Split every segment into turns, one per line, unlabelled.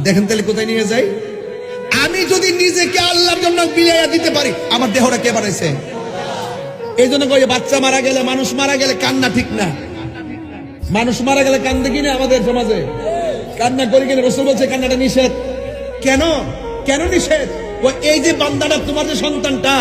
দেখেন তাহলে কোথায় নিয়ে যাই। আমি যদি নিজেকে আল্লাহর জন্য বিলিয়ে দিতে পারি, আমার দেহটা কে বানাইছে? এই জন্য কই বাচ্চা মারা গেলে, মানুষ মারা গেলে কান্না ঠিক না। মানুষ মারা গেলে কান্দে কিনা আমাদের সমাজে? কান্না করি কিনা? রাসূল বলছে কান্নাটা নিষেধ। কেন? কেন নিষেধ? এই যে বান্দাটা, তোমার যে সন্তানটা,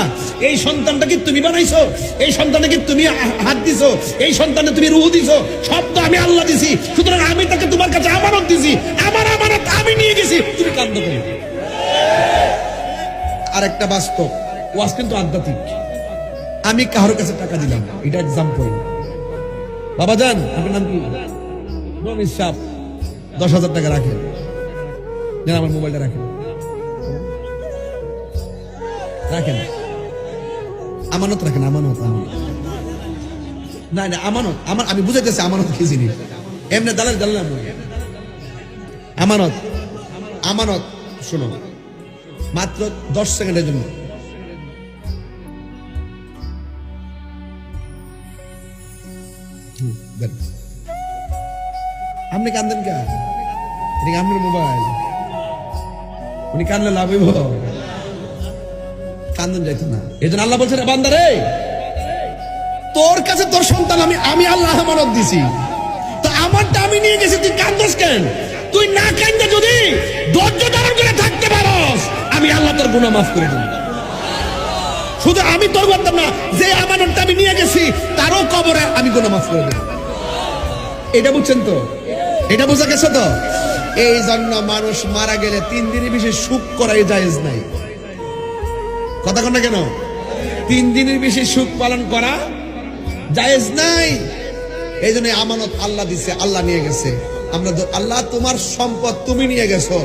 এই সন্তানটা কি তুমি বানাইছো? এই সন্তানটা কি তুমি হাত দিছো? এই সন্তানে তুমি রূহ দিছো? সব তো আমি আল্লাহ দিছি। সুতরাং আমি তাকে তোমার কাছে আমানত দিছি, আমার আমানত আমি নিয়ে গেছি, তুমি কান্দো কেন? আরেকটা বাস্তব ওয়াজ কিন্তু আধ্যাত্মিক। আমি কারোর কাছে টাকা দিলাম, এটা এক্সাম্পল। বাবা জান, আপনার নাম কি? রমেশ সাহেব, 10,000 টাকা রাখেন, আমার মোবাইলটা রাখেন, রাখেন, আমানত রাখেন, আমানত। না না, আমানত আমার, আমি বুঝাইতেছি আমানত কি জিনিস। এমনি দালাল দালাল আমানত। আমানত শোনো, মাত্র 10 সেকেন্ডের জন্য। আপনি কান্দেন কে? আপনার মোবাইল, উনি কানলে লাভ হইব? কান্দন যাইতো না। এই জন্য আল্লাহ বলছেন, বান্দা রে, তোর কাছে তোর সন্তান আমি আল্লাহ আমানত দিছি, তো আমারটা আমি নিয়ে গেছি, তুই কান্দস কেন? তুই না কান্দে যদি ধৈর্য ধারণ করে থাকতে পারস, আমি আল্লাহ তোর গুনাহ মাফ করে দেব। শুধু আমি তোর বলতাম না, যে আমানতটা আমি নিয়ে গেছি তারও কবরে আমি গুনাহ মাফ করে দেব। এটা বুঝছেন তো? এটা বোঝা গেছে তো? এই জন্য মানুষ মারা গেলে 3 দিনের বেশি সুখ করাই জায়েজ নাই। কথা কন না কেন? 3 দিনের বেশি সুখ পালন করা জায়েজ নাই। এই জন্য আমানত আল্লাহ দিছে, আল্লাহ নিয়ে গেছে। আমরা আল্লাহ তোমার সম্পদ তুমি নিয়ে গেছো,